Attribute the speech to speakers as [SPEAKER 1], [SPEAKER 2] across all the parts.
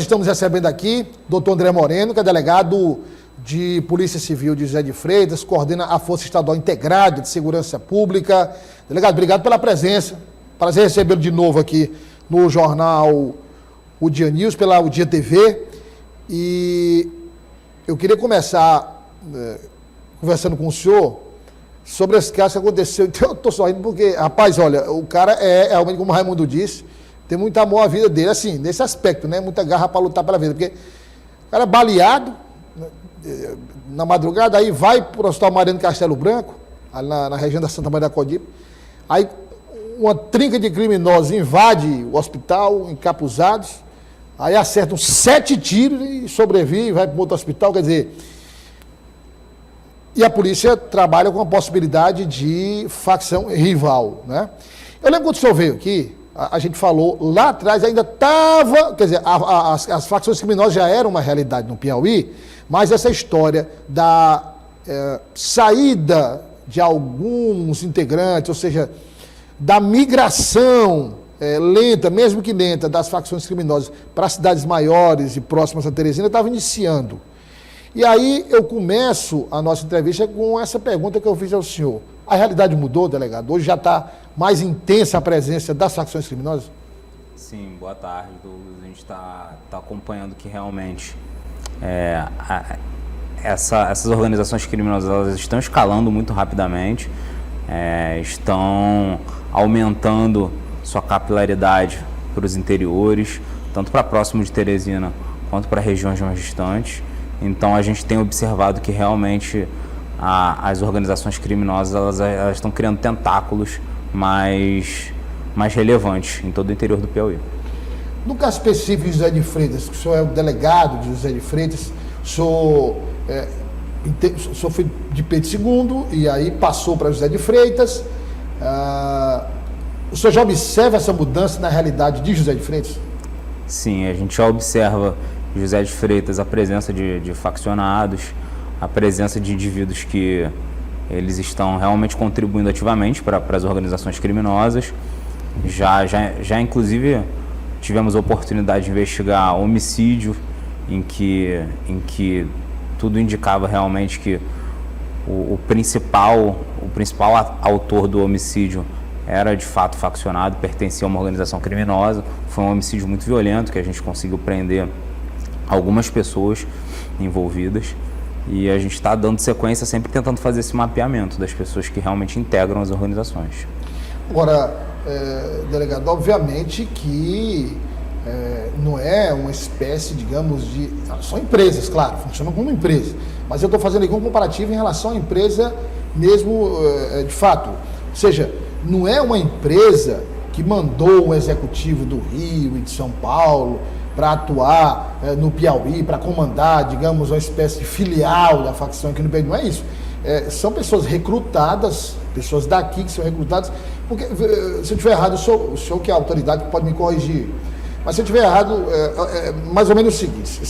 [SPEAKER 1] estamos recebendo aqui doutor André Moreno, que é delegado de Polícia Civil de José de Freitas, coordena a Força Estadual Integrada de Segurança Pública. Delegado, obrigado pela presença. Prazer recebê-lo de novo aqui no jornal O Dia News, pela O Dia TV. E eu queria começar conversando com o senhor sobre esse caso que aconteceu. Então, eu estou sorrindo porque, rapaz, olha, o cara realmente, como o Raimundo disse, tem muito amor à vida dele, assim, nesse aspecto, né? Muita garra para lutar pela vida, porque o cara é baleado na madrugada, aí vai para o Hospital Mariano Castelo Branco, ali na região da Santa Maria da Codipe, aí uma trinca de criminosos invade o hospital, encapuzados, aí acertam 7 tiros e sobrevive, vai para outro hospital, quer dizer... E a polícia trabalha com a possibilidade de facção rival, né? Eu lembro quando o senhor veio aqui, a gente falou lá atrás, ainda estava, quer dizer, as facções criminosas já eram uma realidade no Piauí, mas essa história da saída de alguns integrantes, ou seja, da migração lenta, mesmo que lenta, das facções criminosas para cidades maiores e próximas a Teresina, estava iniciando. E aí eu começo a nossa entrevista com essa pergunta que eu fiz ao senhor. A realidade mudou, delegado? Hoje já está mais intensa a presença das facções criminosas?
[SPEAKER 2] Sim, boa tarde, Douglas. A gente está acompanhando que realmente essas organizações criminosas elas estão escalando muito rapidamente, estão aumentando sua capilaridade para os interiores, tanto para próximo de Teresina quanto para regiões mais distantes. Então a gente tem observado que realmente as organizações criminosas elas estão criando tentáculos mais relevantes em todo o interior do Piauí.
[SPEAKER 1] No caso específico de José de Freitas, o senhor é o delegado de José de Freitas, o senhor foi de Pedro II e aí passou para José de Freitas. O senhor já observa essa mudança na realidade de José de Freitas?
[SPEAKER 2] Sim, a gente já observa José de Freitas, a presença de faccionados, a presença de indivíduos que eles estão realmente contribuindo ativamente para as organizações criminosas. Já inclusive tivemos a oportunidade de investigar homicídio em que tudo indicava realmente que o principal autor do homicídio era de fato faccionado, pertencia a uma organização criminosa. Foi um homicídio muito violento que a gente conseguiu prender algumas pessoas envolvidas e a gente está dando sequência sempre tentando fazer esse mapeamento das pessoas que realmente integram as organizações.
[SPEAKER 1] Agora, delegado, obviamente que não é uma espécie, digamos, de... São empresas, claro, funcionam como empresa, mas eu estou fazendo aqui um comparativo em relação à empresa mesmo, de fato. Ou seja, não é uma empresa que mandou um executivo do Rio e de São Paulo para atuar no Piauí, para comandar, digamos, uma espécie de filial da facção aqui no Piauí. Não é isso. São pessoas recrutadas, pessoas daqui que são recrutadas, porque, se eu estiver errado, o senhor que é a autoridade pode me corrigir, mas se eu estiver errado, mais ou menos o seguinte: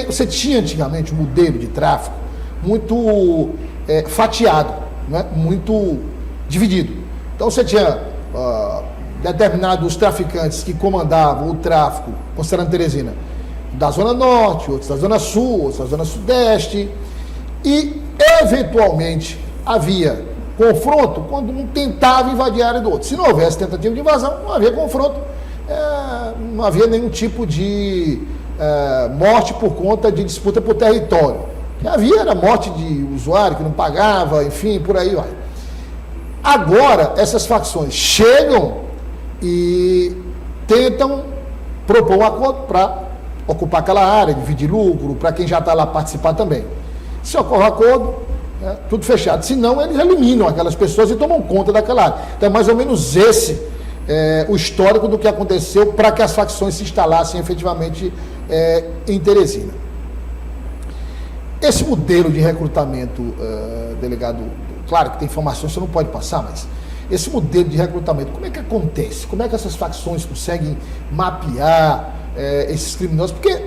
[SPEAKER 1] você tinha antigamente um modelo de tráfico muito fatiado, né? Muito dividido. Então você tinha determinados traficantes que comandavam o tráfico, considerando Teresina, da Zona Norte, outros da Zona Sul, outros da Zona Sudeste, e eventualmente havia confronto quando um tentava invadir a área do outro. Se não houvesse tentativa de invasão, não havia confronto, não havia nenhum tipo de morte por conta de disputa por território. O que havia era morte de usuário que não pagava, enfim, por aí vai. Agora, essas facções chegam e tentam propor um acordo para ocupar aquela área, dividir lucro, para quem já está lá participar também. Se ocorre um acordo, tudo fechado. Se não, eles eliminam aquelas pessoas e tomam conta daquela área. Então, é mais ou menos esse o histórico do que aconteceu para que as facções se instalassem efetivamente em Teresina. Esse modelo de recrutamento, delegado, claro que tem informações que você não pode passar, mas esse modelo de recrutamento, como é que acontece? Como é que essas facções conseguem mapear esses criminosos? Porque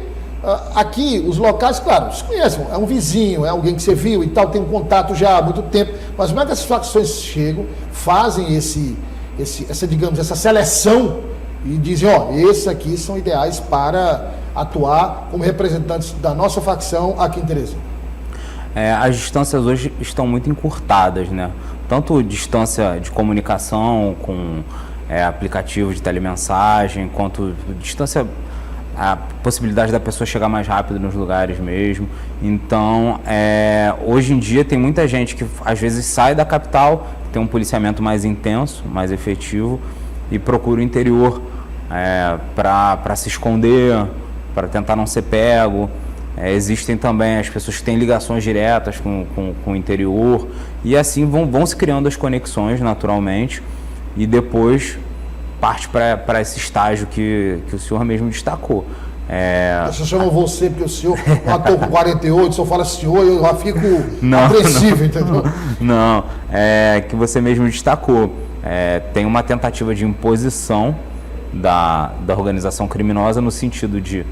[SPEAKER 1] aqui, os locais, claro, se conhecem, é um vizinho, é alguém que você viu e tal, tem um contato já há muito tempo, mas como é que essas facções chegam, fazem essa seleção e dizem, esses aqui são ideais para atuar como representantes da nossa facção aqui em Teresina?
[SPEAKER 2] As distâncias hoje estão muito encurtadas, né? Tanto distância de comunicação com aplicativo de telemensagem, quanto distância, a possibilidade da pessoa chegar mais rápido nos lugares mesmo. Então, hoje em dia tem muita gente que às vezes sai da capital, tem um policiamento mais intenso, mais efetivo, e procura o interior para se esconder, para tentar não ser pego. Existem também as pessoas que têm ligações diretas com o interior, e assim vão se criando as conexões naturalmente, e depois parte para esse estágio que o senhor mesmo destacou.
[SPEAKER 1] Eu chamo você porque o senhor matou com 48, o senhor fala senhor, eu já fico apreensivo, entendeu?
[SPEAKER 2] Não, que você mesmo destacou. Tem uma tentativa de imposição da organização criminosa no sentido de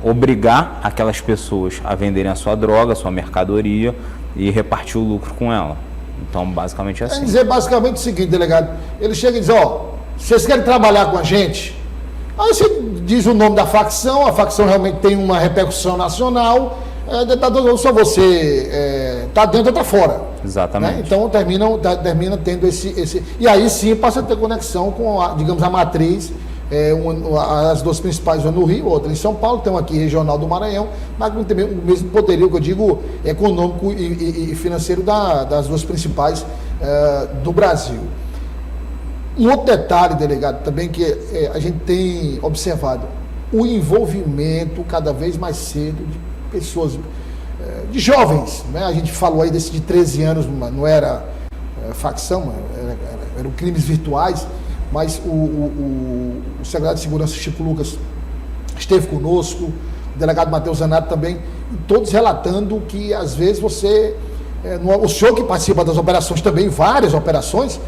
[SPEAKER 2] obrigar aquelas pessoas a venderem a sua droga, a sua mercadoria e repartir o lucro com ela. Então, basicamente é assim.
[SPEAKER 1] Quer dizer basicamente o seguinte, delegado, ele chega e diz, vocês querem trabalhar com a gente? Aí você diz o nome da facção, a facção realmente tem uma repercussão nacional, só você está dentro ou está fora.
[SPEAKER 2] Exatamente.
[SPEAKER 1] Né? Então termina tendo esse. E aí sim passa a ter conexão com, digamos, a matriz. As duas principais vão no Rio, outra em São Paulo, tem uma aqui regional do Maranhão, mas não tem o mesmo poderio, que eu digo, econômico e financeiro das duas principais do Brasil. Um outro detalhe, delegado, também que a gente tem observado, o envolvimento cada vez mais cedo de pessoas, de jovens, né? A gente falou aí desse de 13 anos, não era facção, eram crimes virtuais, mas o secretário de Segurança, Chico Lucas, esteve conosco, o delegado Matheus Zanato também, todos relatando que às vezes o senhor que participa das operações também, várias operações,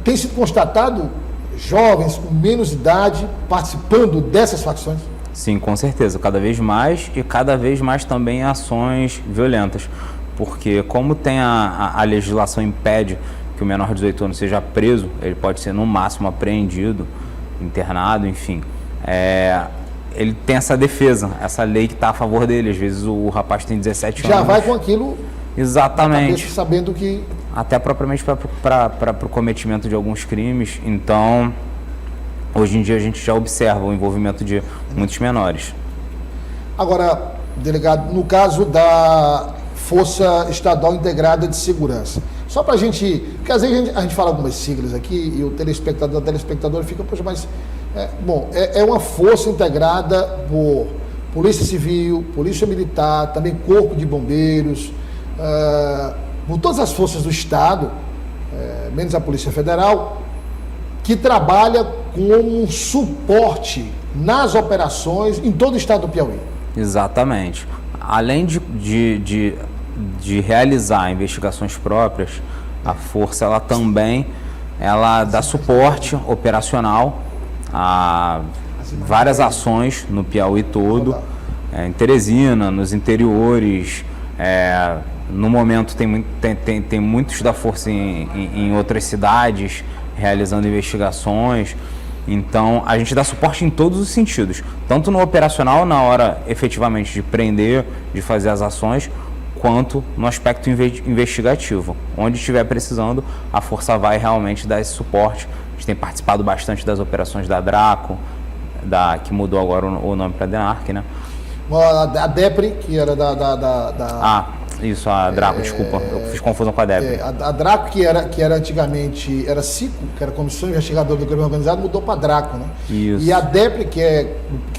[SPEAKER 1] tem sido constatado jovens com menos idade participando dessas facções?
[SPEAKER 2] Sim, com certeza, cada vez mais, e cada vez mais também ações violentas, porque como tem a legislação impede que o menor de 18 anos seja preso, ele pode ser no máximo apreendido, internado, enfim. Ele tem essa defesa, essa lei que está a favor dele. Às vezes o rapaz tem 17 anos.
[SPEAKER 1] Já vai com aquilo.
[SPEAKER 2] Exatamente.
[SPEAKER 1] Sabendo que.
[SPEAKER 2] Até propriamente para o cometimento de alguns crimes. Então, hoje em dia a gente já observa o envolvimento de muitos menores.
[SPEAKER 1] Agora, delegado, no caso da Força Estadual Integrada de Segurança, só para a gente, porque às vezes a gente fala algumas siglas aqui e o telespectador fica, poxa, mas, é uma força integrada por Polícia Civil, Polícia Militar, também Corpo de Bombeiros, por todas as forças do Estado, menos a Polícia Federal, que trabalha com um suporte nas operações em todo o estado do Piauí.
[SPEAKER 2] Exatamente. Além de realizar investigações próprias, a força ela também dá suporte operacional a várias ações no Piauí todo, em Teresina, nos interiores. No momento tem muitos da força em outras cidades realizando investigações. Então, a gente dá suporte em todos os sentidos, tanto no operacional, na hora efetivamente de prender, de fazer as ações, quanto no aspecto investigativo. Onde estiver precisando, a força vai realmente dar esse suporte. A gente tem participado bastante das operações da Draco, que mudou agora o nome para DENARC, né?
[SPEAKER 1] A DEPRE, que era
[SPEAKER 2] Isso, a Draco, desculpa, eu fiz confusão com a DEPRE.
[SPEAKER 1] A Draco, que era antigamente, era CICO, que era Comissão Investigadora do Crime Organizado, mudou para Draco, né?
[SPEAKER 2] Isso.
[SPEAKER 1] E a DEPRE, que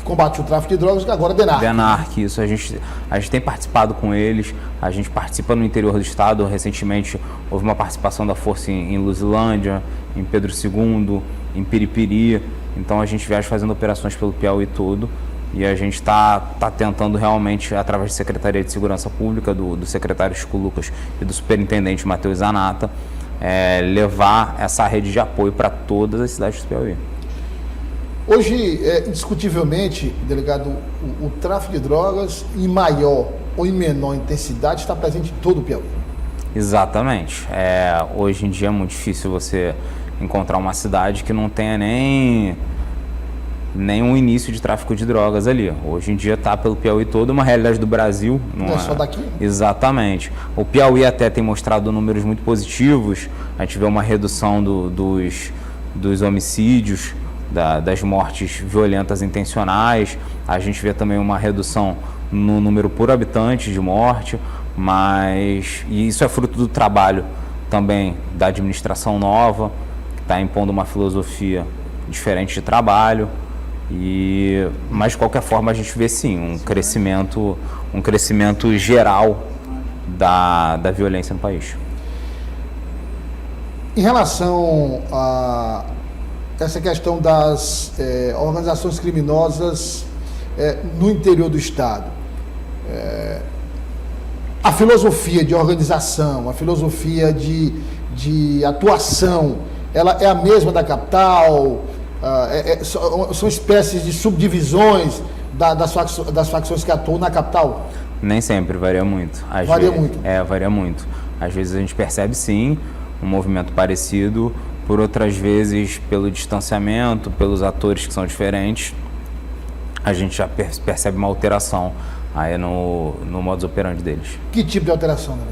[SPEAKER 1] combate o tráfico de drogas, que agora é DENARC.
[SPEAKER 2] DENARC, isso, a gente tem participado com eles, a gente participa no interior do estado. Recentemente houve uma participação da força em Luzilândia, em Pedro II, em Piripiri. Então a gente viaja fazendo operações pelo Piauí todo. E a gente está tentando realmente, através da Secretaria de Segurança Pública, do secretário Chico Lucas e do superintendente Matheus Zanata, levar essa rede de apoio para todas as cidades do Piauí.
[SPEAKER 1] Hoje, indiscutivelmente, delegado, o tráfico de drogas, em maior ou em menor intensidade, está presente em todo o Piauí.
[SPEAKER 2] Exatamente. Hoje em dia é muito difícil você encontrar uma cidade que não tenha nem nem um início de tráfico de drogas ali. Hoje em dia está pelo Piauí todo, uma realidade do Brasil.
[SPEAKER 1] Não é só daqui?
[SPEAKER 2] Exatamente. O Piauí até tem mostrado números muito positivos. A gente vê uma redução dos homicídios, das mortes violentas intencionais. A gente vê também uma redução no número por habitante de morte, e isso é fruto do trabalho também da administração nova, que está impondo uma filosofia diferente de trabalho. Mas de qualquer forma a gente vê sim um crescimento geral da violência no país.
[SPEAKER 1] Em relação a essa questão das organizações criminosas no interior do estado, a filosofia de organização, a filosofia de atuação, ela é a mesma da capital? São espécies de subdivisões das facções que atuam na capital?
[SPEAKER 2] Nem sempre, varia muito.
[SPEAKER 1] Varia muito?
[SPEAKER 2] Varia muito. Às vezes a gente percebe sim um movimento parecido, por outras vezes pelo distanciamento, pelos atores que são diferentes, a gente já percebe uma alteração aí no modus operandi deles.
[SPEAKER 1] Que tipo de alteração, né?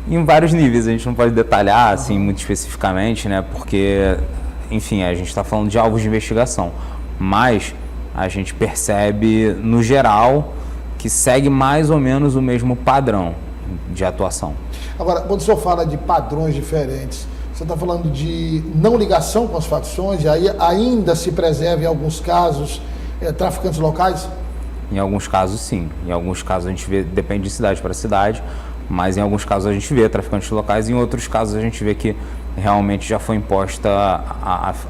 [SPEAKER 2] Em vários níveis, a gente não pode detalhar assim muito especificamente, né? Porque, enfim, a gente está falando de alvos de investigação, mas a gente percebe, no geral, que segue mais ou menos o mesmo padrão de atuação.
[SPEAKER 1] Agora, quando o senhor fala de padrões diferentes, você está falando de não ligação com as facções, e aí ainda se preserva em alguns casos traficantes locais?
[SPEAKER 2] Em alguns casos, sim. Em alguns casos a gente vê, depende de cidade para cidade, mas em alguns casos a gente vê traficantes locais, e em outros casos a gente vê que realmente já foi imposta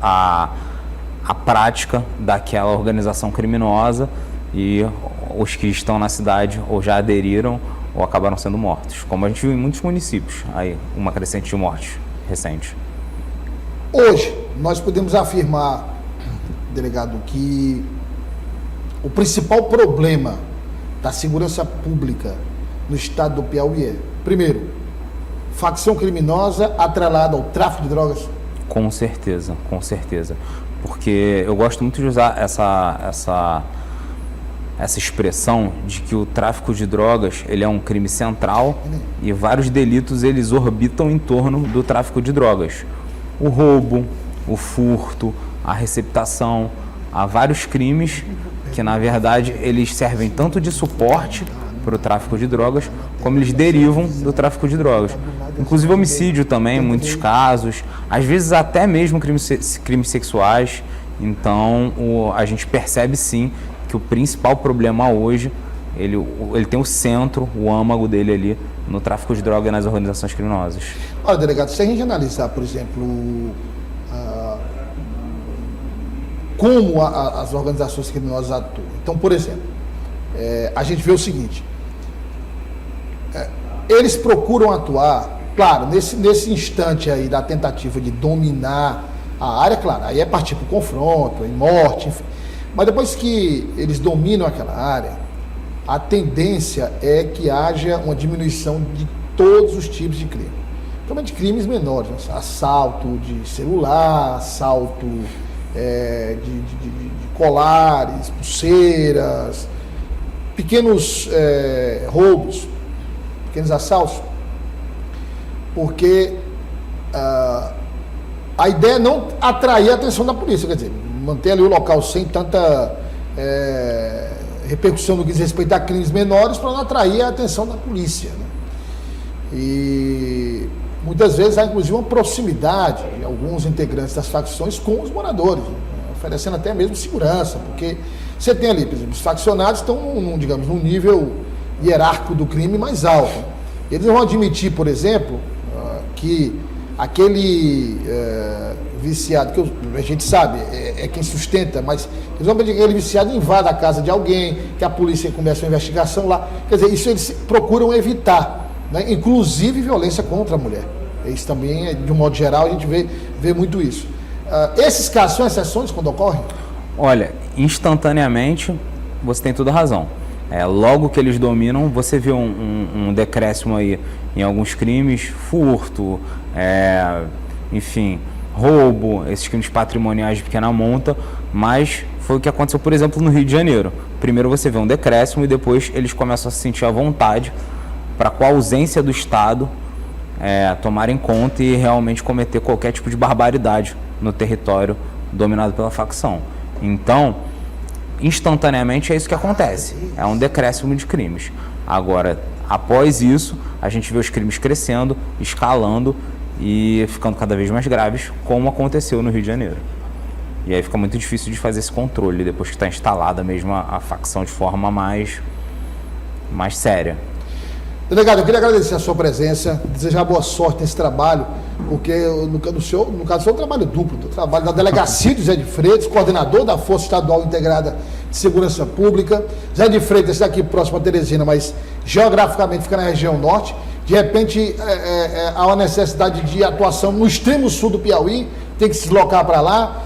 [SPEAKER 2] a prática daquela organização criminosa, e os que estão na cidade ou já aderiram ou acabaram sendo mortos, como a gente viu em muitos municípios, aí uma crescente de mortes recente.
[SPEAKER 1] Hoje, nós podemos afirmar, delegado, que o principal problema da segurança pública no estado do Piauí é, primeiro, facção criminosa atrelada ao tráfico de drogas?
[SPEAKER 2] Com certeza, com certeza. Porque eu gosto muito de usar essa expressão de que o tráfico de drogas ele é um crime central e vários delitos eles orbitam em torno do tráfico de drogas. O roubo, o furto, a receptação, há vários crimes que na verdade eles servem tanto de suporte para o tráfico de drogas, como eles derivam do tráfico de drogas. Inclusive homicídio também, em muitos casos, às vezes até mesmo crimes sexuais. Então a gente percebe sim que o principal problema hoje, ele tem o centro, o âmago dele ali no tráfico de droga e nas organizações criminosas.
[SPEAKER 1] Olha, delegado, se a gente analisar, por exemplo, como as organizações criminosas atuam. Então, por exemplo, a gente vê o seguinte, eles procuram atuar, claro, nesse instante aí da tentativa de dominar a área, claro, aí é partir para o confronto, em morte, enfim. Mas depois que eles dominam aquela área, a tendência é que haja uma diminuição de todos os tipos de crime. Principalmente crimes menores, né? Assalto de celular, assalto de colares, pulseiras, pequenos roubos, pequenos assaltos, porque a ideia é não atrair a atenção da polícia, quer dizer, manter ali o local sem tanta repercussão no que diz respeito a crimes menores, para não atrair a atenção da polícia, né? E muitas vezes há inclusive uma proximidade de alguns integrantes das facções com os moradores, né? Oferecendo até mesmo segurança, porque você tem ali, por exemplo, os faccionados estão, digamos, num nível hierárquico do crime mais alto. Eles não vão admitir, por exemplo, que aquele viciado, que a gente sabe, é quem sustenta, mas eles vão pedir que aquele viciado invada a casa de alguém, que a polícia comece uma investigação lá. Quer dizer, isso eles procuram evitar, né? Inclusive violência contra a mulher. Isso também, de um modo geral, a gente vê muito isso. Esses casos são exceções quando ocorrem?
[SPEAKER 2] Olha, instantaneamente, você tem toda a razão. Logo que eles dominam, você vê um decréscimo aí em alguns crimes, furto, enfim, roubo, esses crimes patrimoniais de pequena monta, mas foi o que aconteceu, por exemplo, no Rio de Janeiro. Primeiro você vê um decréscimo e depois eles começam a se sentir à vontade para, com a ausência do Estado, tomarem conta e realmente cometer qualquer tipo de barbaridade no território dominado pela facção. Então, instantaneamente é isso que acontece, é um decréscimo de crimes. Agora, após isso, a gente vê os crimes crescendo, escalando e ficando cada vez mais graves, como aconteceu no Rio de Janeiro. E aí fica muito difícil de fazer esse controle, depois que está instalada mesmo a facção de forma mais séria.
[SPEAKER 1] Delegado, eu queria agradecer a sua presença, desejar boa sorte nesse trabalho, porque no caso do senhor é um trabalho duplo, o trabalho da Delegacia de José de Freitas, coordenador da Força Estadual Integrada de Segurança Pública. José de Freitas está aqui próximo a Teresina, mas geograficamente fica na região norte. De repente, há uma necessidade de atuação no extremo sul do Piauí, tem que se deslocar para lá.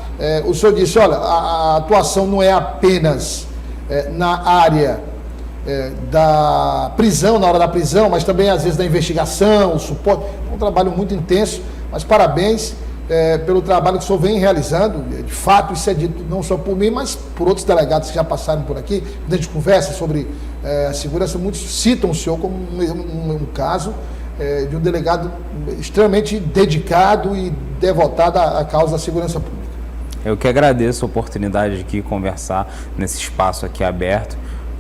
[SPEAKER 1] O senhor disse, olha, a atuação não é apenas na área da prisão, na hora da prisão, mas também às vezes da investigação, o suporte. É um trabalho muito intenso, mas parabéns pelo trabalho que o senhor vem realizando. De fato, isso é dito não só por mim, mas por outros delegados que já passaram por aqui. Quando a gente conversa sobre a segurança, muitos citam o senhor como um caso de um delegado extremamente dedicado e devotado à causa da segurança pública.
[SPEAKER 2] Eu que agradeço a oportunidade de aqui conversar nesse espaço aqui aberto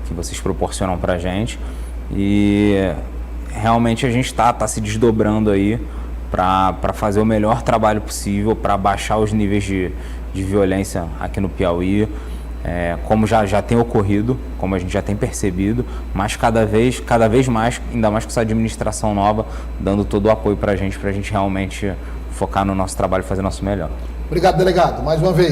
[SPEAKER 2] que vocês proporcionam para a gente, e realmente a gente está se desdobrando aí para fazer o melhor trabalho possível, para baixar os níveis de violência aqui no Piauí, como já tem ocorrido, como a gente já tem percebido, mas cada vez mais, ainda mais com essa administração nova, dando todo o apoio para a gente realmente focar no nosso trabalho e fazer o nosso melhor.
[SPEAKER 1] Obrigado, delegado, mais uma vez.